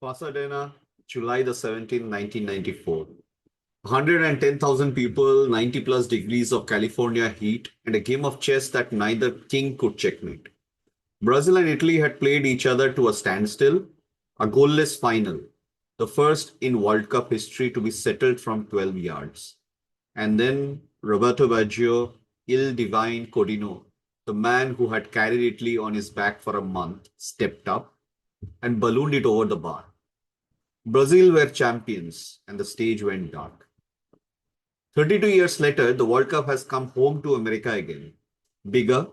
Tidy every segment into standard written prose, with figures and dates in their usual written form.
Pasadena, July the 17th, 1994. 110,000 people, 90 plus degrees of California heat, and a game of chess that neither king could checkmate. Brazil and Italy had played each other to a standstill, a goalless final, the first in World Cup history to be settled from 12 yards. And then Roberto Baggio, Il Divine Codino, the man who had carried Italy on his back for a month, stepped up and ballooned it over the bar. Brazil were champions, and the stage went dark. 32 years later, the World Cup has come home to America again. Bigger,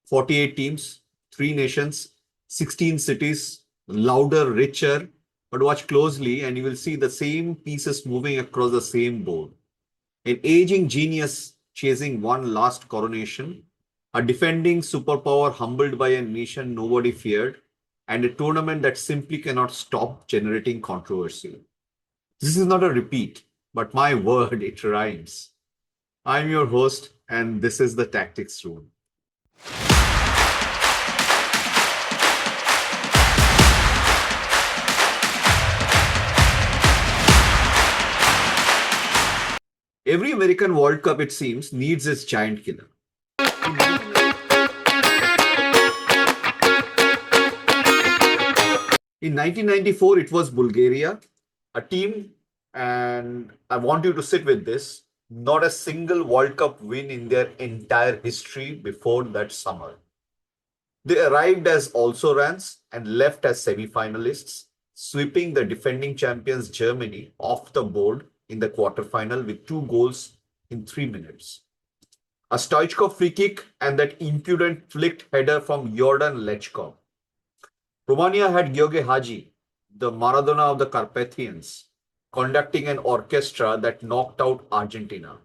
48 teams, 3 nations, 16 cities, louder, richer. But watch closely, and you will see the same pieces moving across the same board. An aging genius chasing one last coronation, a defending superpower humbled by a nation nobody feared, and a tournament that simply cannot stop generating controversy. This is not a repeat, but my word, it rhymes. I'm your host, and this is the Tactics Room. Every American World Cup, it seems, needs its giant killer. In 1994, it was Bulgaria, a team, and I want you to sit with this, not a single World Cup win in their entire history before that summer. They arrived as also-rans and left as semi-finalists, sweeping the defending champions Germany off the board in the quarterfinal with 2 goals in 3 minutes. A Stoichkov free kick and that impudent flicked header from Jordan Lechkov. Romania had Gheorghe Hagi, the Maradona of the Carpathians, conducting an orchestra that knocked out Argentina.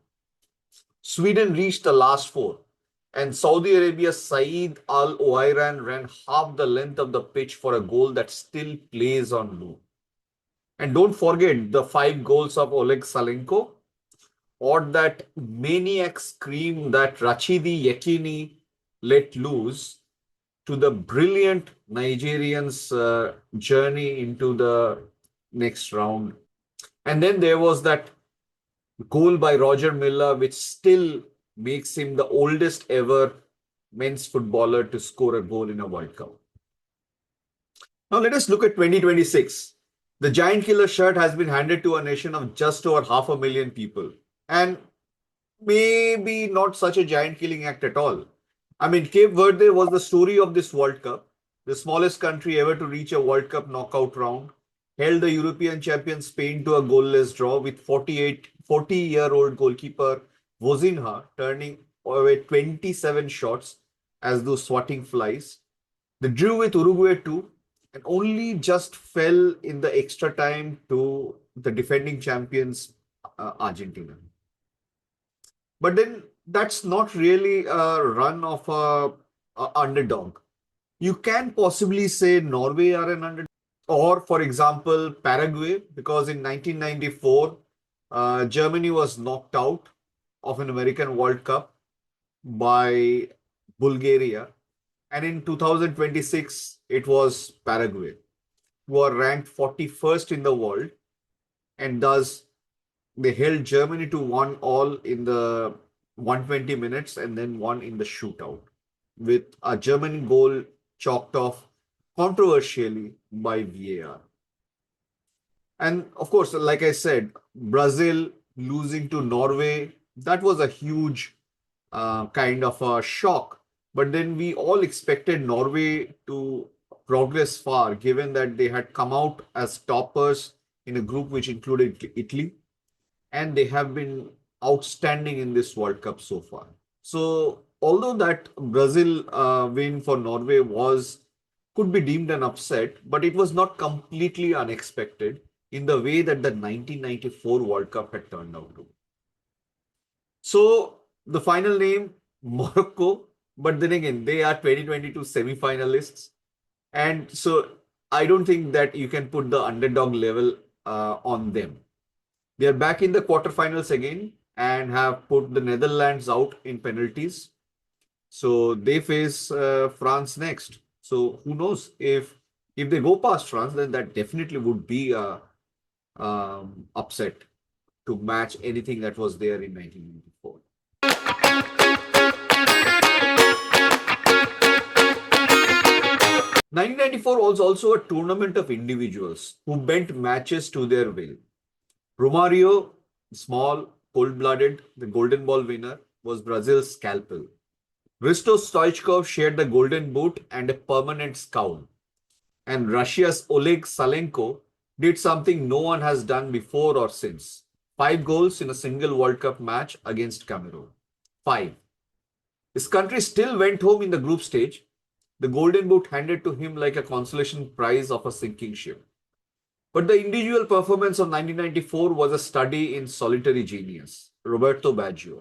Sweden reached the last 4, and Saudi Arabia's Saeed Al Owairan ran half the length of the pitch for a goal that still plays on loop. And don't forget the 5 goals of Oleg Salenko, or that maniac scream that Rachidi Yekini let loose to the brilliant Nigerians' journey into the next round. And then there was that goal by Roger Milla, which still makes him the oldest ever men's footballer to score a goal in a World Cup. Now let us look at 2026. The giant killer shirt has been handed to a nation of just over 500,000 people. And maybe not such a giant killing act at all. I mean, Cape Verde was the story of this World Cup, the smallest country ever to reach a World Cup knockout round, held the European champion Spain to a goalless draw with 40-year-old goalkeeper Vozinha turning away 27 shots as though swatting flies. They drew with Uruguay too, and only just fell in the extra time to the defending champions Argentina. But then that's not really a run of a underdog. You can possibly say Norway are an underdog, or for example, Paraguay, because in 1994, Germany was knocked out of an American World Cup by Bulgaria. And in 2026, it was Paraguay, who are ranked 41st in the world, and thus they held Germany to 1-1 in the 120 minutes and then won in the shootout, with a German goal chalked off controversially by VAR. And of course, like I said, Brazil losing to Norway, that was a huge kind of a shock. But then we all expected Norway to progress far, given that they had come out as toppers in a group which included Italy, and they have been outstanding in this World Cup so far. So although that Brazil win for Norway could be deemed an upset, but it was not completely unexpected in the way that the 1994 World Cup had turned out to. So the final name, Morocco, but then again, they are 2022 semi-finalists. And so I don't think that you can put the underdog level on them. They are back in the quarterfinals again and have put the Netherlands out in penalties. So they face France next. So who knows if If they go past France, then that definitely would be a upset to match anything that was there in 1994. 1994 was also a tournament of individuals who bent matches to their will. Romario, small, cold-blooded, the Golden Ball winner, was Brazil's scalpel. Risto Stoichkov shared the Golden Boot and a permanent scowl. And Russia's Oleg Salenko did something no one has done before or since. 5 goals in a single World Cup match against Cameroon. 5. His country still went home in the group stage, the Golden Boot handed to him like a consolation prize of a sinking ship. But the individual performance of 1994 was a study in solitary genius. Roberto Baggio.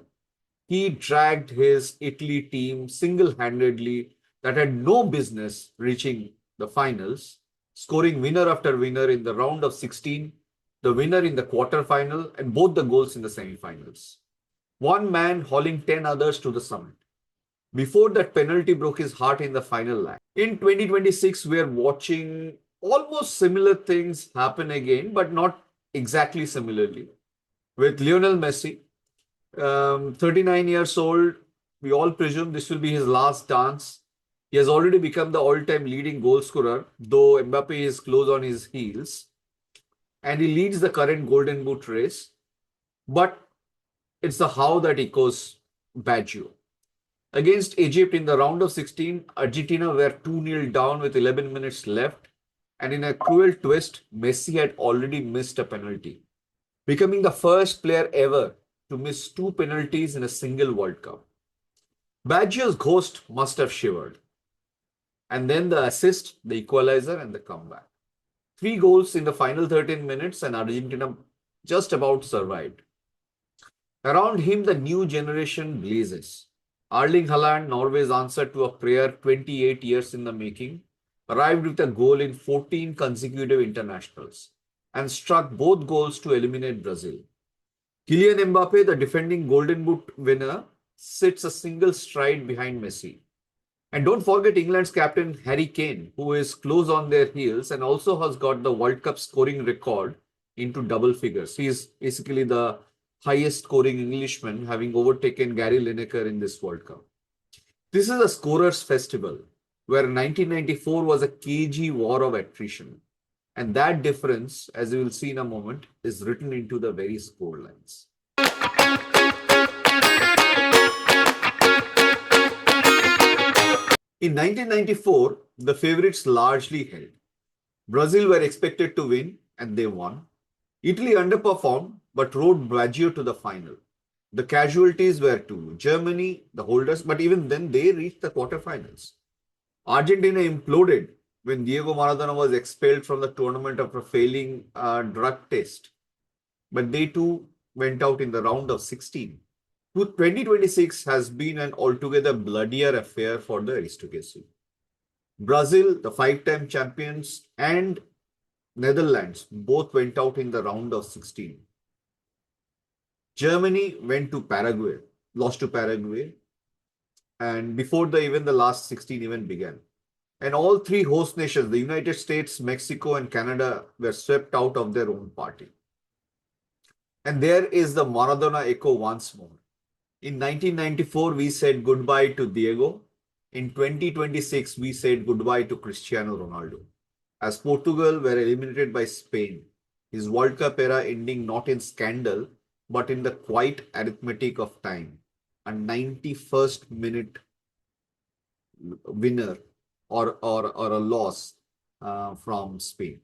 He dragged his Italy team single-handedly that had no business reaching the finals, scoring winner after winner in the round of 16, the winner in the quarterfinal, and both the goals in the semifinals. One man hauling 10 others to the summit. Before that penalty broke his heart in the final leg. In 2026, we are watching almost similar things happen again, but not exactly similarly. With Lionel Messi, 39 years old, we all presume this will be his last dance. He has already become the all-time leading goal scorer, though Mbappe is close on his heels. And he leads the current Golden Boot race. But it's the how that echoes Baggio. Against Egypt in the round of 16, Argentina were 2-0 down with 11 minutes left. And in a cruel twist, Messi had already missed a penalty, becoming the first player ever to miss 2 penalties in a single World Cup. Baggio's ghost must have shivered. And then the assist, the equalizer, and the comeback. 3 goals in the final 13 minutes, and Argentina just about survived. Around him, the new generation blazes. Erling Haaland, Norway's answer to a prayer 28 years in the making, arrived with a goal in 14 consecutive internationals and struck both goals to eliminate Brazil. Kylian Mbappe, the defending Golden Boot winner, sits a single stride behind Messi. And don't forget England's captain Harry Kane, who is close on their heels and also has got the World Cup scoring record into double figures. He is basically the highest scoring Englishman, having overtaken Gary Lineker in this World Cup. This is a scorer's festival, where 1994 was a cagey war of attrition. And that difference, as you will see in a moment, is written into the very score lines. In 1994, the favorites largely held. Brazil were expected to win, and they won. Italy underperformed, but rode Baggio to the final. The casualties were to Germany, the holders, but even then they reached the quarterfinals. Argentina imploded when Diego Maradona was expelled from the tournament after failing a drug test. But they too went out in the round of 16. 2026 has been an altogether bloodier affair for the aristocracy. Brazil, the 5-time champions, and Netherlands both went out in the round of 16. Germany went to Paraguay, lost to Paraguay, and before even the last 16 even began. And all 3 host nations, the United States, Mexico, and Canada, were swept out of their own party. And there is the Maradona echo once more. In 1994, we said goodbye to Diego. In 2026, we said goodbye to Cristiano Ronaldo. As Portugal were eliminated by Spain, his World Cup era ending not in scandal, but in the quiet arithmetic of time. A 91st minute winner or a loss from Spain.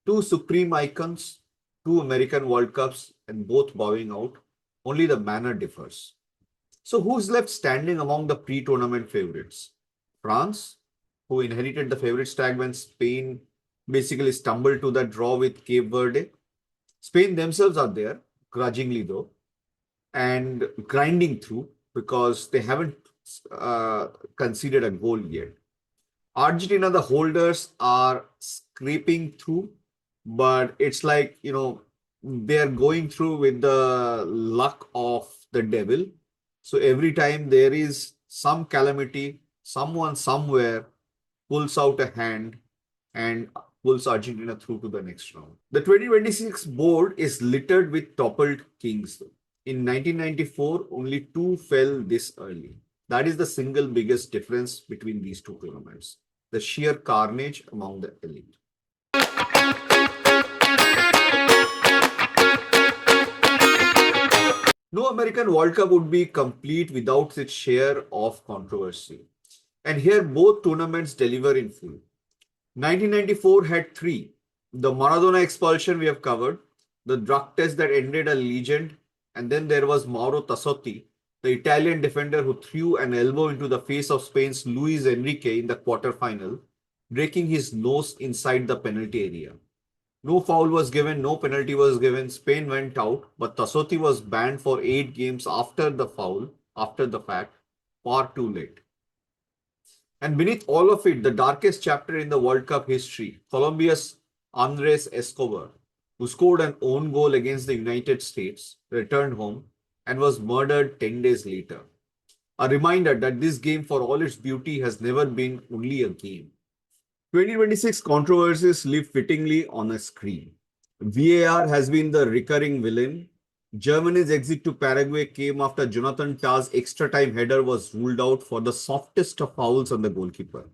2 supreme icons, 2 American World Cups, and both bowing out. Only the manner differs. So who's left standing among the pre-tournament favorites? France, who inherited the favorites tag when Spain basically stumbled to the draw with Cape Verde. Spain themselves are there, grudgingly though, and grinding through because they haven't conceded a goal yet. Argentina, the holders, are scraping through, but it's like, they're going through with the luck of the devil. So every time there is some calamity, someone somewhere pulls out a hand and pulls Argentina through to the next round. The 2026 board is littered with toppled kings. In 1994, only two fell this early. That is the single biggest difference between these two tournaments. The sheer carnage among the elite. No American World Cup would be complete without its share of controversy. And here both tournaments deliver in full. 1994 had three. The Maradona expulsion we have covered, the drug test that ended a legend, and then there was Mauro Tassotti, the Italian defender who threw an elbow into the face of Spain's Luis Enrique in the quarterfinal, breaking his nose inside the penalty area. No foul was given, no penalty was given. Spain went out, but Tassotti was banned for 8 games after the foul, after the fact, far too late. And beneath all of it, the darkest chapter in the World Cup history, Colombia's Andres Escobar, who scored an own goal against the United States, returned home and was murdered 10 days later. A reminder that this game, for all its beauty, has never been only a game. 2026 controversies live fittingly on a screen. VAR has been the recurring villain. Germany's exit to Paraguay came after Jonathan Tah's extra time header was ruled out for the softest of fouls on the goalkeeper.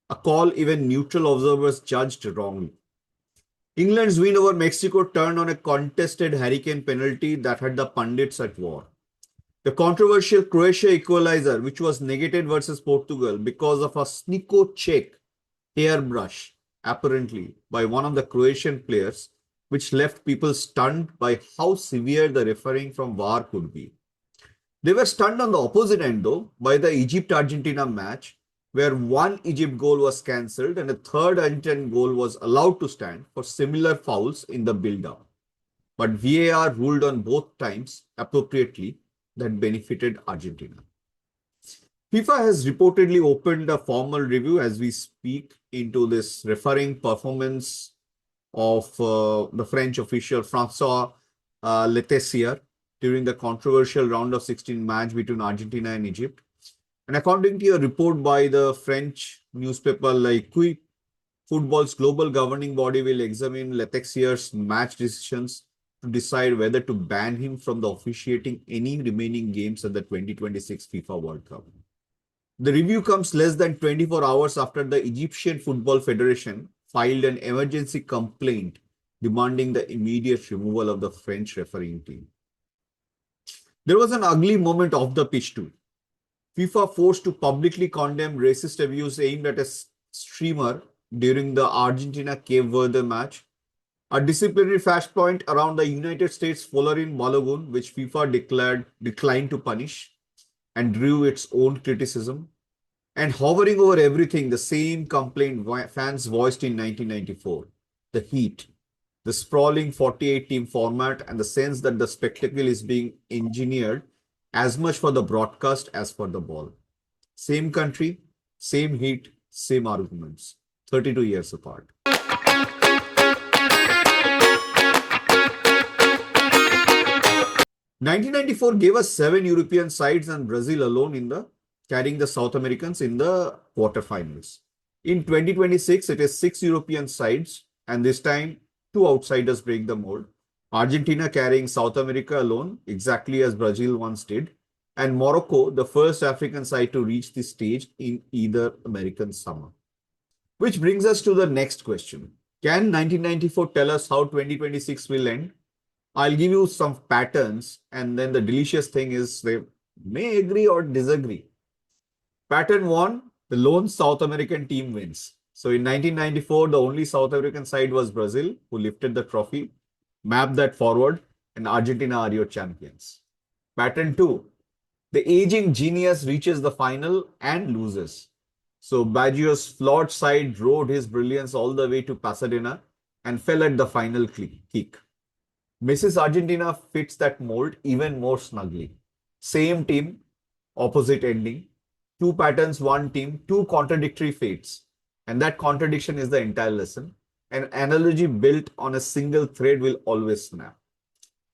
A call even neutral observers judged wrongly. England's win over Mexico turned on a contested hurricane penalty that had the pundits at war. The controversial Croatia equalizer, which was negated versus Portugal because of a sneako check hairbrush, apparently, by one of the Croatian players, which left people stunned by how severe the refereeing from VAR could be. They were stunned on the opposite end, though, by the Egypt-Argentina match, where one Egypt goal was cancelled and a third Argentine goal was allowed to stand for similar fouls in the build-up. But VAR ruled on both times appropriately that benefited Argentina. FIFA has reportedly opened a formal review as we speak into this refereeing performance of the French official Francois Letessier during the controversial round of 16 match between Argentina and Egypt. And according to a report by the French newspaper L'Equipe, football's global governing body will examine Letessier's match decisions to decide whether to ban him from the officiating any remaining games at the 2026 FIFA World Cup. The review comes less than 24 hours after the Egyptian Football Federation filed an emergency complaint demanding the immediate removal of the French refereeing team. There was an ugly moment off the pitch too. FIFA forced to publicly condemn racist abuse aimed at a streamer during the Argentina-Cape Verde match. A disciplinary flashpoint around the United States Florin Balogun, which FIFA declined to punish and drew its own criticism. And hovering over everything, the same complaint fans voiced in 1994. The heat, the sprawling 48-team format, and the sense that the spectacle is being engineered as much for the broadcast as for the ball. Same country, same heat, same arguments. 32 years apart. 1994 gave us 7 European sides and Brazil alone carrying the South Americans in the quarterfinals. In 2026, it is 6 European sides, and this time 2 outsiders break the mold. Argentina carrying South America alone, exactly as Brazil once did, and Morocco, the first African side to reach this stage in either American summer. Which brings us to the next question. Can 1994 tell us how 2026 will end? I'll give you some patterns, and then the delicious thing is they may agree or disagree. Pattern 1, the lone South American team wins. So in 1994, the only South American side was Brazil, who lifted the trophy. Map that forward, and Argentina are your champions. Pattern 2, the aging genius reaches the final and loses. So Baggio's flawed side rode his brilliance all the way to Pasadena and fell at the final kick. Mrs. Argentina fits that mold even more snugly. Same team, opposite ending. 2 patterns, 1 team, 2 contradictory fates. And that contradiction is the entire lesson. An analogy built on a single thread will always snap.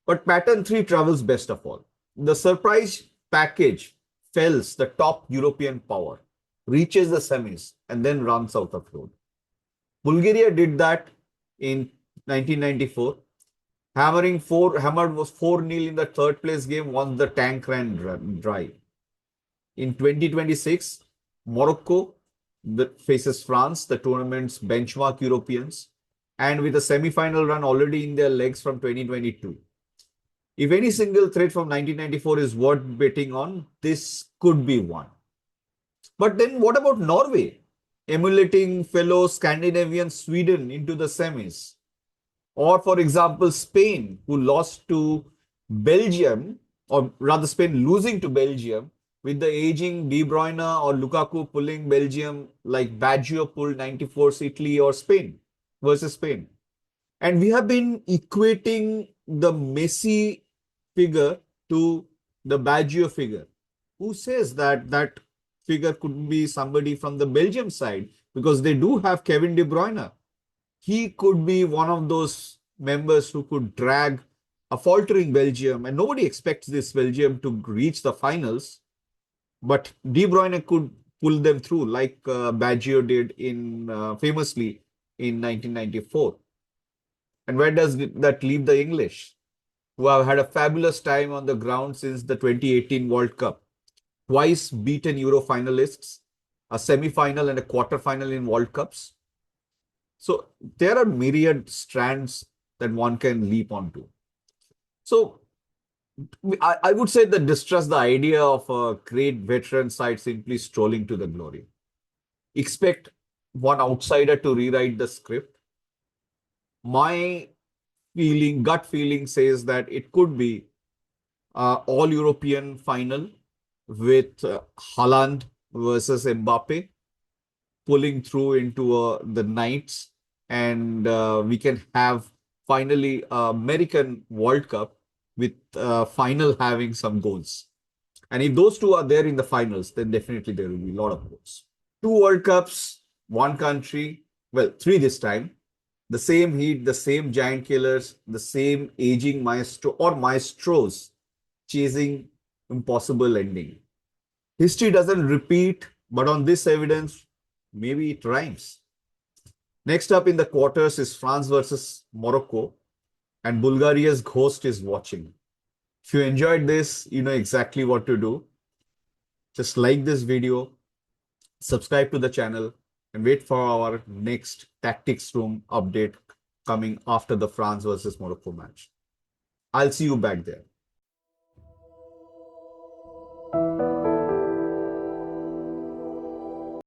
But pattern 3 travels best of all. The surprise package fells the top European power, reaches the semis, and then runs out of road. Bulgaria did that in 1994. Hammered was 4-0 in the third place game once the tank ran dry. In 2026, Morocco that faces France, the tournament's benchmark Europeans, and with a semi-final run already in their legs from 2022. If any single threat from 1994 is worth betting on, this could be one. But then what about Norway? Emulating fellow Scandinavian Sweden into the semis. Or, for example, Spain, who lost to Belgium, or rather Spain losing to Belgium, with the aging De Bruyne or Lukaku pulling Belgium like Baggio pulled 94's Italy or Spain versus Spain. And we have been equating the Messi figure to the Baggio figure. Who says that that figure could be somebody from the Belgium side? Because they do have Kevin De Bruyne. He could be one of those members who could drag a faltering Belgium, and nobody expects this Belgium to reach the finals, but De Bruyne could pull them through like Baggio did famously in 1994. And where does that leave the English, who have had a fabulous time on the ground since the 2018 World Cup? Twice beaten Euro finalists, a semi-final and a quarter-final in World Cups. So there are myriad strands that one can leap onto. So I would say that distrust the idea of a great veteran side simply strolling to the glory. Expect one outsider to rewrite the script. My gut feeling says that it could be all European final with Haaland versus Mbappe pulling through into the nights, and we can have finally American World Cup with final having some goals. And if those two are there in the finals, then definitely there will be a lot of goals. Two World Cups, one country, well, three this time. The same heat, the same giant killers, the same aging maestro or maestros chasing impossible ending. History doesn't repeat, but on this evidence, maybe it rhymes. Next up in the quarters is France versus Morocco, and Bulgaria's host is watching. If you enjoyed this, you know exactly what to do. Just like this video, subscribe to the channel, and wait for our next Tactics Room update coming after the France versus Morocco match. I'll see you back there.